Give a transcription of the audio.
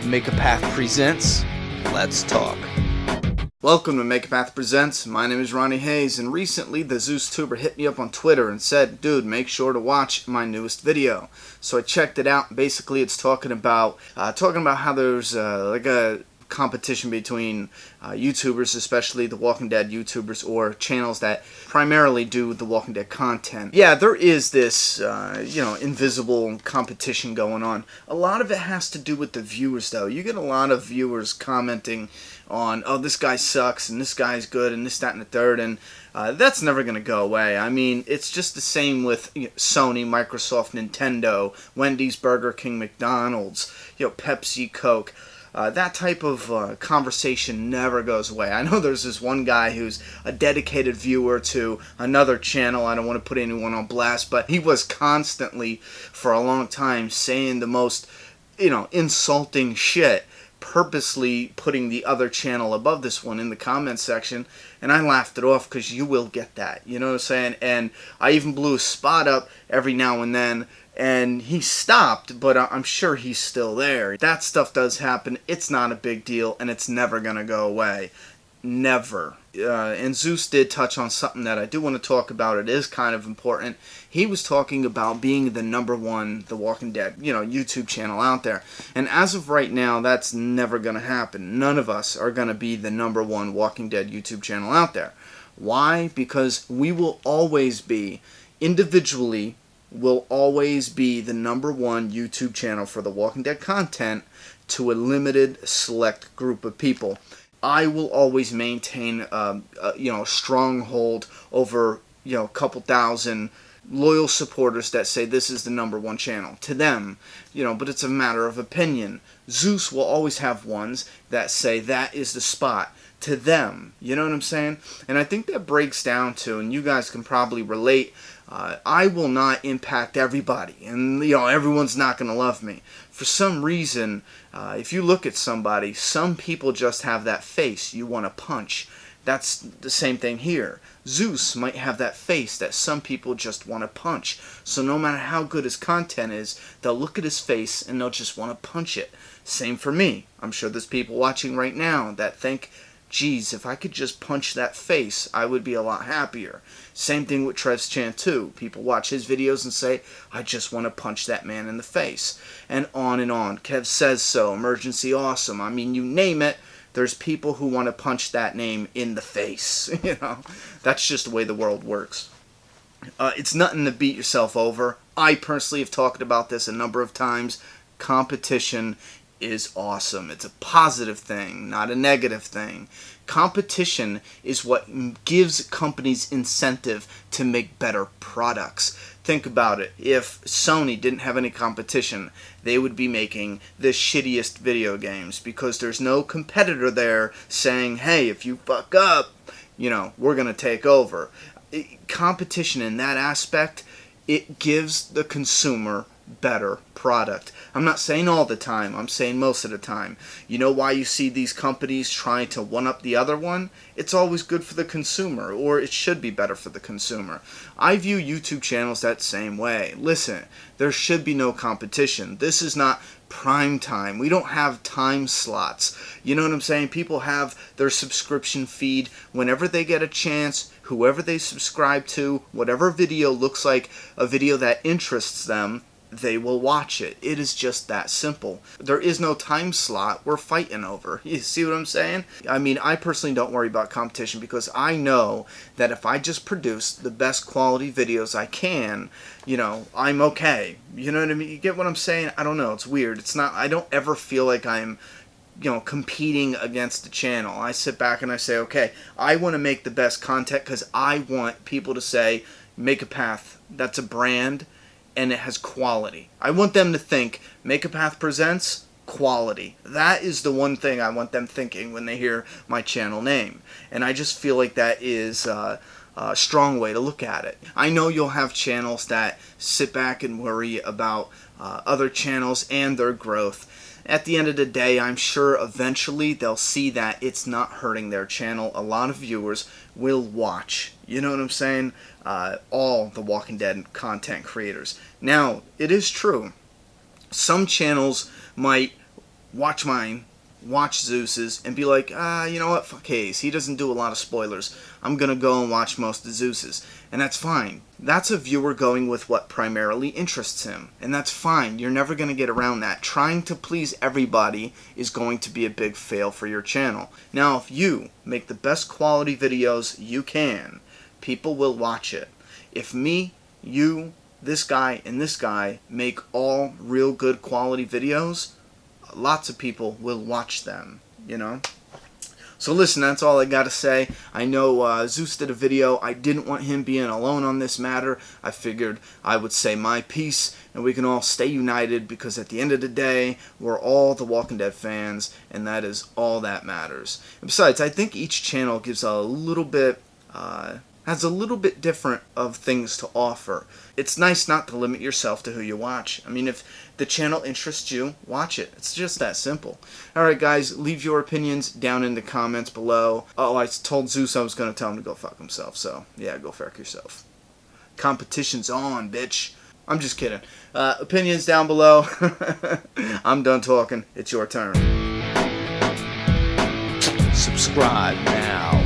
Make a Path presents Let's Talk. Welcome to Make a Path Presents. My name is Ronnie Hayes, and recently the Zeus Tuber hit me up on Twitter and said, dude, make sure to watch my newest video. So I checked it out. Basically, it's talking about how there's like a competition between YouTubers, especially the Walking Dead YouTubers or channels that primarily do the Walking Dead content. Yeah, there is this, invisible competition going on. A lot of it has to do with the viewers, though. You get a lot of viewers commenting on, oh, this guy sucks, and this guy's good, and this, that, and the third, and that's never going to go away. I mean, it's just the same with Sony, Microsoft, Nintendo, Wendy's, Burger King, McDonald's, Pepsi, Coke. That type of conversation never goes away. I know there's this one guy who's a dedicated viewer to another channel. I don't want to put anyone on blast, but he was constantly, for a long time, saying the most, insulting shit, purposely putting the other channel above this one in the comment section, and I laughed it off because you will get that, you know what I'm saying? And I even blew a spot up every now and then, and he stopped, but I'm sure he's still there. That stuff does happen. It's not a big deal, and it's never going to go away. Never. And Zeus did touch on something that I do want to talk about. It is kind of important. He was talking about being the #1 The Walking Dead, YouTube channel out there. And as of right now, that's never going to happen. None of us are going to be the #1 Walking Dead YouTube channel out there. Why? Because we will always be, individually, will always be the #1 YouTube channel for the Walking Dead content to a limited select group of people. I will always maintain a stronghold over a couple thousand loyal supporters that say this is the #1 channel to them, but it's a matter of opinion. Zeus will always have ones that say that is the spot to them, you know what I'm saying? And I think that breaks down to, and you guys can probably relate, I will not impact everybody, and everyone's not going to love me. For some reason, if you look at somebody, some people just have that face you want to punch. That's the same thing here. Zeus might have that face that some people just want to punch. So no matter how good his content is, they'll look at his face and they'll just want to punch it. Same for me. I'm sure there's people watching right now that think, geez, if I could just punch that face, I would be a lot happier. Same thing with Trev's Chan too. People watch his videos and say, I just want to punch that man in the face. And on and on. Kev Says So, Emergency Awesome. I mean, you name it, there's people who want to punch that name in the face. That's just the way the world works. It's nothing to beat yourself over. I personally have talked about this a number of times. Competition is awesome. It's a positive thing, not a negative thing. Competition is what gives companies incentive to make better products. Think about it. If Sony didn't have any competition, they would be making the shittiest video games because there's no competitor there saying, hey, if you fuck up, we're going to take over. Competition in that aspect, it gives the consumer better product. I'm not saying all the time, I'm saying most of the time. You know why you see these companies trying to one-up the other one? It's always good for the consumer, or it should be better for the consumer. I view YouTube channels that same way. Listen, there should be no competition. This is not prime time. We don't have time slots. You know what I'm saying? People have their subscription feed whenever they get a chance, whoever they subscribe to, whatever video looks like a video that interests them, they will watch it. It is just that simple. There is no time slot we're fighting over. You see what I'm saying? I mean, I personally don't worry about competition because I know that if I just produce the best quality videos I can, I'm okay. You know what I mean? You get what I'm saying? I don't know. It's weird. It's not, I don't ever feel like I'm competing against the channel. I sit back and I say, okay, I want to make the best content because I want people to say, Make a Path, that's a brand, and it has quality. I want them to think, Make a Path presents quality. That is the one thing I want them thinking when they hear my channel name. And I just feel like that is a strong way to look at it. I know you'll have channels that sit back and worry about other channels and their growth. At the end of the day, I'm sure eventually they'll see that it's not hurting their channel. A lot of viewers will watch, you know what I'm saying? All the Walking Dead content creators. Now, it is true, some channels might watch mine, watch Zeus's, and be like, you know what, fuck Hayes, he doesn't do a lot of spoilers. I'm gonna go and watch most of Zeus's. And that's fine. That's a viewer going with what primarily interests him. And that's fine. You're never gonna get around that. Trying to please everybody is going to be a big fail for your channel. Now, if you make the best quality videos you can, people will watch it. If me, you, this guy, and this guy make all real good quality videos, lots of people will watch them, you know? So listen, that's all I gotta say. I know Zeus did a video. I didn't want him being alone on this matter. I figured I would say my piece, and we can all stay united, because at the end of the day, we're all the Walking Dead fans, and that is all that matters. And besides, I think each channel gives a little bit, has a little bit different of things to offer. It's nice not to limit yourself to who you watch. I mean, if the channel interests you, watch it. It's just that simple. Alright guys, leave your opinions down in the comments below. Oh, I told Zeus I was going to tell him to go fuck himself, so yeah, go fuck yourself. Competition's on, bitch. I'm just kidding. Opinions down below. I'm done talking. It's your turn. Subscribe now.